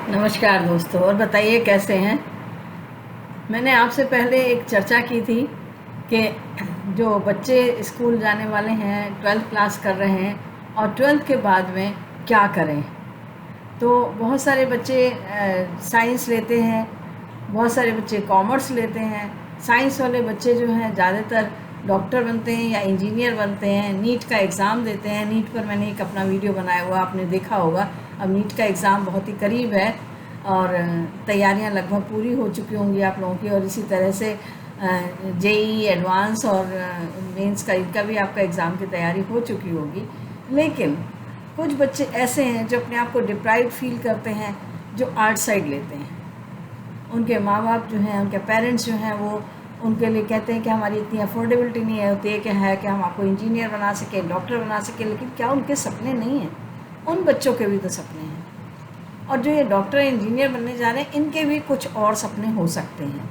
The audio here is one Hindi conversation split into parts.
नमस्कार दोस्तों, और बताइए कैसे हैं। मैंने आपसे पहले एक चर्चा की थी कि जो बच्चे स्कूल जाने वाले हैं, 12th क्लास कर रहे हैं और 12th के बाद में क्या करें। तो बहुत सारे बच्चे साइंस लेते हैं, बहुत सारे बच्चे कॉमर्स लेते हैं। साइंस वाले बच्चे जो हैं ज़्यादातर डॉक्टर बनते हैं या इंजीनियर बनते हैं, नीट का एग्ज़ाम देते हैं। नीट पर मैंने एक अपना वीडियो बनाया हुआ, आपने देखा होगा। अब नीट का एग्ज़ाम बहुत ही करीब है और तैयारियां लगभग पूरी हो चुकी होंगी आप लोगों की। और इसी तरह से जेई एडवांस और मेंस का, इनका भी आपका एग्ज़ाम की तैयारी हो चुकी होगी। लेकिन कुछ बच्चे ऐसे हैं जो अपने आप को डिप्राइव फील करते हैं, जो आर्ट साइड लेते हैं। उनके माँ बाप जो हैं, उनके पेरेंट्स जो हैं, वो उनके लिए कहते हैं कि हमारी इतनी अफोर्डेबिलिटी नहीं है होती है कि हम आपको इंजीनियर बना सकें, डॉक्टर बना सकें। लेकिन क्या उनके सपने नहीं हैं? उन बच्चों के भी तो सपने हैं। और जो ये डॉक्टर इंजीनियर बनने जा रहे हैं, इनके भी कुछ और सपने हो सकते हैं।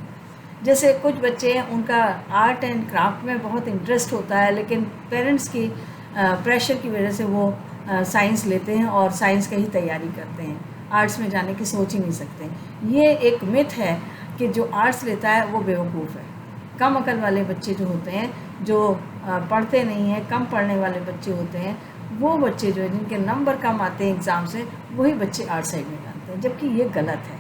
जैसे कुछ बच्चे हैं, उनका आर्ट एंड क्राफ्ट में बहुत इंटरेस्ट होता है, लेकिन पेरेंट्स की प्रेशर की वजह से वो साइंस लेते हैं और साइंस का ही तैयारी करते हैं। आर्ट्स में जाने की सोच ही नहीं सकते। ये एक मिथ है कि जो आर्ट्स लेता है वो बेवकूफ़ है। कम अकल वाले बच्चे जो होते हैं, जो पढ़ते नहीं हैं, कम पढ़ने वाले बच्चे होते हैं, वो बच्चे जो है जिनके नंबर कम आते हैं एग्ज़ाम से, वही बच्चे आर्ट साइड में जाते हैं। जबकि ये गलत है,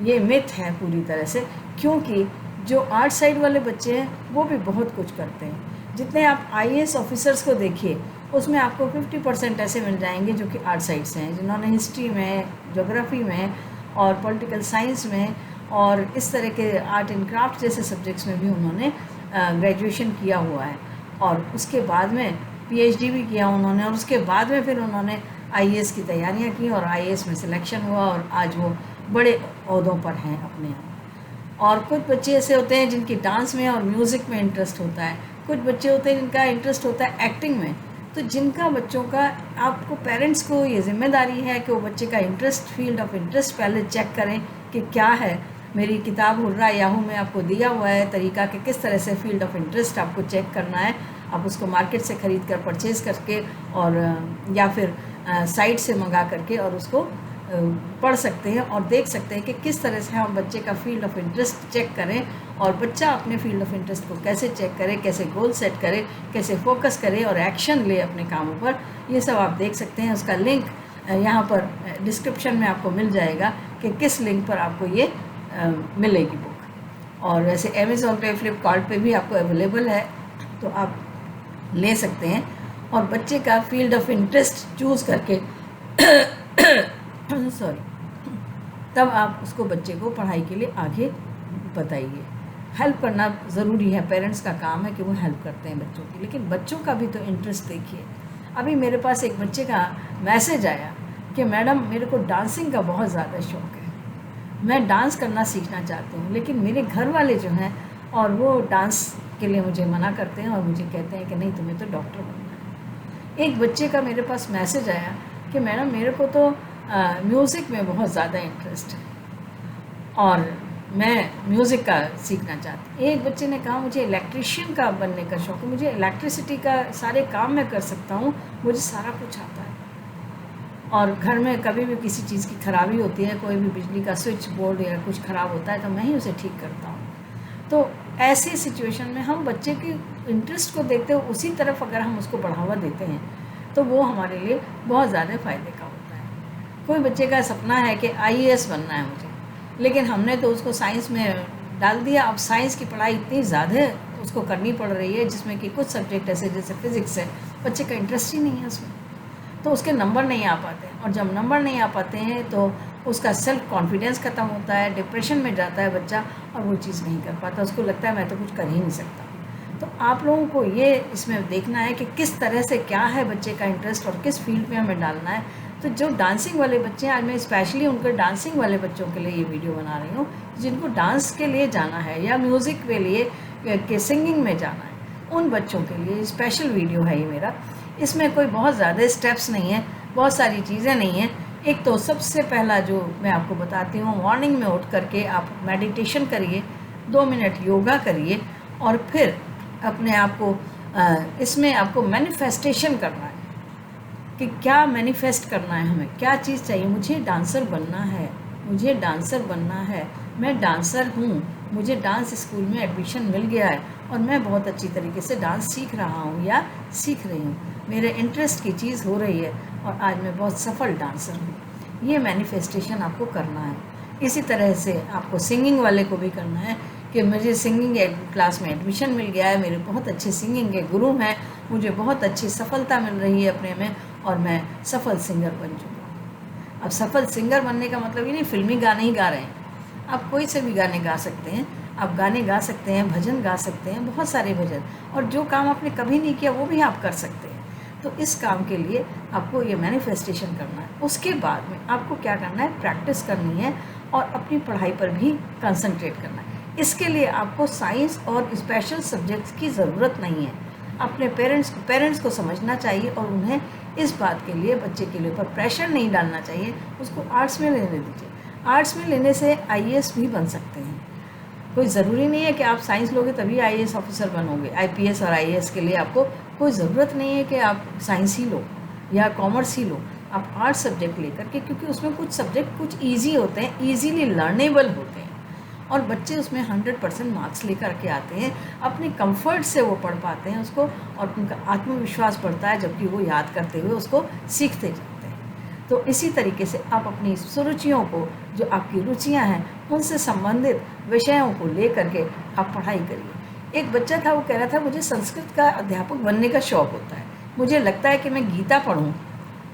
ये मिथ है पूरी तरह से। क्योंकि जो आर्ट साइड वाले बच्चे हैं वो भी बहुत कुछ करते हैं। जितने आप आईएएस ऑफिसर्स को देखिए, उसमें आपको 50% ऐसे मिल जाएंगे जो कि आर्ट साइड से हैं, जिन्होंने हिस्ट्री में, ज्योग्राफी में और पॉलिटिकल साइंस में और इस तरह के आर्ट एंड क्राफ्ट जैसे सब्जेक्ट्स में भी उन्होंने ग्रेजुएशन किया हुआ है। और उसके बाद में पीएचडी भी किया उन्होंने, और उसके बाद में फिर उन्होंने आईएएस की तैयारियां की और आईएएस में सिलेक्शन हुआ और आज वो बड़े ओहदों पर हैं अपने आप। और कुछ बच्चे ऐसे होते हैं जिनकी डांस में और म्यूज़िक में इंटरेस्ट होता है। कुछ बच्चे होते हैं जिनका इंटरेस्ट होता है एक्टिंग में। तो जिनका बच्चों का, आपको पेरेंट्स को ये जिम्मेदारी है कि वो बच्चे का इंटरेस्ट, फील्ड ऑफ इंटरेस्ट पहले चेक करें कि क्या है। मेरी किताब हुर्रा याहू में आपको दिया हुआ है तरीका कि किस तरह से फील्ड ऑफ इंटरेस्ट आपको चेक करना है। आप उसको मार्केट से ख़रीद कर, परचेज़ करके और या फिर साइट से मंगा करके और उसको पढ़ सकते हैं और देख सकते हैं कि किस तरह से हम बच्चे का फील्ड ऑफ इंटरेस्ट चेक करें और बच्चा अपने फील्ड ऑफ इंटरेस्ट को कैसे चेक करे, कैसे गोल सेट करे, कैसे फोकस करे और एक्शन ले अपने कामों पर। ये सब आप देख सकते हैं। उसका लिंक यहाँ पर डिस्क्रिप्शन में आपको मिल जाएगा कि किस लिंक पर आपको ये मिलेगी बुक। और वैसे अमेज़ॉन पे, फ्लिपकार्ट पे भी आपको अवेलेबल है, तो आप ले सकते हैं और बच्चे का फील्ड ऑफ इंटरेस्ट चूज़ करके सॉरी, तब आप उसको, बच्चे को पढ़ाई के लिए आगे बताइए। हेल्प करना ज़रूरी है, पेरेंट्स का काम है कि वो हेल्प करते हैं बच्चों की, लेकिन बच्चों का भी तो इंटरेस्ट देखिए। अभी मेरे पास एक बच्चे का मैसेज आया कि मैडम, मेरे को डांसिंग का बहुत ज़्यादा शौक़ है, मैं डांस करना सीखना चाहती हूँ, लेकिन मेरे घर वाले जो हैं और वो डांस के लिए मुझे मना करते हैं और मुझे कहते हैं कि नहीं, तुम्हें तो डॉक्टर बनना है। एक बच्चे का मेरे पास मैसेज आया कि मैडम, मेरे को तो म्यूज़िक में बहुत ज़्यादा इंटरेस्ट है और मैं म्यूज़िक का सीखना चाहती हूँ। एक बच्चे ने कहा मुझे इलेक्ट्रीशियन का बनने का शौक़ है, मुझे इलेक्ट्रिसिटी का सारे काम मैं कर सकता हूँ, मुझे सारा कुछ आता है। और घर में कभी भी किसी चीज़ की ख़राबी होती है, कोई भी बिजली का स्विच बोर्ड या कुछ ख़राब होता है, तो मैं ही उसे ठीक करता हूँ। तो ऐसी सिचुएशन में हम बच्चे के इंटरेस्ट को देखते हुए उसी तरफ अगर हम उसको बढ़ावा देते हैं तो वो हमारे लिए बहुत ज़्यादा फ़ायदे का होता है। कोई बच्चे का सपना है कि आईएएस बनना है मुझे, लेकिन हमने तो उसको साइंस में डाल दिया। अब साइंस की पढ़ाई इतनी ज़्यादा उसको करनी पड़ रही है जिसमें कि कुछ सब्जेक्ट ऐसे जैसे फिज़िक्स है, बच्चे का इंटरेस्ट ही नहीं है उसमें, तो उसके नंबर नहीं आ पाते। और जब नंबर नहीं आ पाते हैं तो उसका सेल्फ कॉन्फिडेंस ख़त्म होता है, डिप्रेशन में जाता है बच्चा और वो चीज़ नहीं कर पाता। उसको लगता है मैं तो कुछ कर ही नहीं सकता। तो आप लोगों को ये इसमें देखना है कि किस तरह से क्या है बच्चे का इंटरेस्ट और किस फील्ड में हमें डालना है। तो जो डांसिंग वाले बच्चे हैं, आज मैं स्पेशली उनके डांसिंग वाले बच्चों के लिए ये वीडियो बना रही हूँ, जिनको डांस के लिए जाना है या म्यूज़िक के लिए के सिंगिंग में जाना है, उन बच्चों के लिए स्पेशल वीडियो है ये मेरा। इसमें कोई बहुत ज़्यादा स्टेप्स नहीं है, बहुत सारी चीज़ें नहीं हैं। एक तो सबसे पहला जो मैं आपको बताती हूँ, मॉर्निंग में उठ करके आप मेडिटेशन करिए, 2 मिनट योगा करिए और फिर अपने आप को इसमें आपको मैनिफेस्टेशन करना है। कि क्या मैनिफेस्ट करना है, हमें क्या चीज़ चाहिए। मुझे डांसर बनना है, मुझे डांसर बनना है, मैं डांसर हूँ, मुझे डांस स्कूल में एडमिशन मिल गया है और मैं बहुत अच्छी तरीके से डांस सीख रहा हूँ या सीख रही हूँ, मेरे इंटरेस्ट की चीज़ हो रही है और आज मैं बहुत सफल डांसर हूँ। ये मैनिफेस्टेशन आपको करना है। इसी तरह से आपको सिंगिंग वाले को भी करना है कि मुझे सिंगिंग क्लास में एडमिशन मिल गया है, मेरे बहुत अच्छे सिंगिंग के गुरु हैं, मुझे बहुत अच्छी सफलता मिल रही है अपने में और मैं सफल सिंगर बन चुका हूँ। अब सफल सिंगर बनने का मतलब ये नहीं फिल्मी गाने ही गा रहे हैं, आप कोई से भी गाने गा सकते हैं, आप गाने गा सकते हैं, भजन गा सकते हैं, बहुत सारे भजन, और जो काम आपने कभी नहीं किया वो भी आप कर सकते हैं। तो इस काम के लिए आपको ये मैनिफेस्टेशन करना है। उसके बाद में आपको क्या करना है, प्रैक्टिस करनी है और अपनी पढ़ाई पर भी कंसंट्रेट करना है। इसके लिए आपको साइंस और स्पेशल सब्जेक्ट्स की ज़रूरत नहीं है। अपने पेरेंट्स को समझना चाहिए और उन्हें इस बात के लिए, बच्चे के लिए ऊपर प्रेशर नहीं डालना चाहिए, उसको आर्ट्स में लेने दीजिए। आर्ट्स में लेने से आईएएस भी बन सकते हैं। कोई ज़रूरी नहीं है कि आप साइंस लोगे तभी आईएएस ऑफिसर बनोगे। आईपीएस और आईएएस के लिए आपको कोई ज़रूरत नहीं है कि आप साइंस ही लो या कॉमर्स ही लो, आप आर्ट्स सब्जेक्ट लेकर के, क्योंकि उसमें कुछ सब्जेक्ट कुछ ईजी होते हैं, ईजीली लर्नेबल होते हैं और बच्चे उसमें 100% मार्क्स लेकर के आते हैं, अपने कंफर्ट से वो पढ़ पाते हैं उसको और उनका आत्मविश्वास बढ़ता है, जबकि वो याद करते हुए उसको सीखते जाते हैं। तो इसी तरीके से आप अपनी सुरुचियों को, जो आपकी रुचियां हैं, उनसे संबंधित विषयों को ले करके आप पढ़ाई करिए। एक बच्चा था, वो कह रहा था मुझे संस्कृत का अध्यापक बनने का शौक़ होता है, मुझे लगता है कि मैं गीता पढ़ूँ,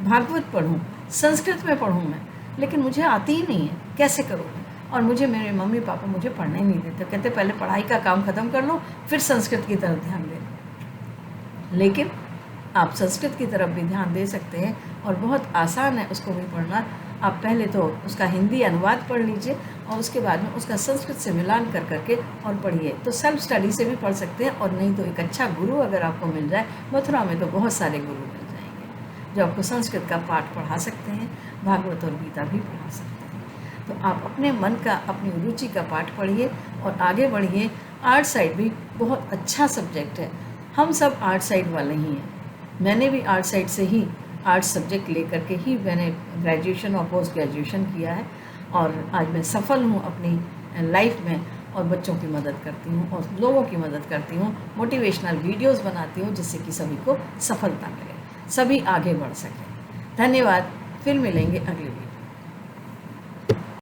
भागवत पढ़ूँ, संस्कृत में पढ़ूँ मैं, लेकिन मुझे आती ही नहीं है, कैसे करूँ। और मुझे मेरे मम्मी पापा मुझे पढ़ने नहीं देते, कहते पहले पढ़ाई का काम ख़त्म कर लो फिर संस्कृत की तरफ ध्यान देना। लेकिन आप संस्कृत की तरफ भी ध्यान दे सकते हैं और बहुत आसान है उसको भी पढ़ना। आप पहले तो उसका हिंदी अनुवाद पढ़ लीजिए और उसके बाद में उसका संस्कृत से मिलान कर करके और पढ़िए। तो सेल्फ स्टडी से भी पढ़ सकते हैं और नहीं तो एक अच्छा गुरु अगर आपको मिल जाए, मथुरा में तो बहुत सारे गुरु मिल जाएंगे जो आपको संस्कृत का पाठ पढ़ा सकते हैं, भागवत और गीता भी पढ़ा सकते हैं। तो आप अपने मन का, अपनी रुचि का पाठ पढ़िए और आगे बढ़िए। आर्ट साइड भी बहुत अच्छा सब्जेक्ट है, हम सब आर्ट साइड वाले ही हैं। मैंने भी आर्ट साइड से ही आर्ट सब्जेक्ट लेकर के ही मैंने ग्रेजुएशन और पोस्ट ग्रेजुएशन किया है और आज मैं सफल हूँ अपनी लाइफ में और बच्चों की मदद करती हूँ और लोगों की मदद करती हूँ, मोटिवेशनल वीडियोस बनाती हूँ जिससे कि सभी को सफलता मिले, सभी आगे बढ़ सकें। धन्यवाद, फिर मिलेंगे अगले वीडियो।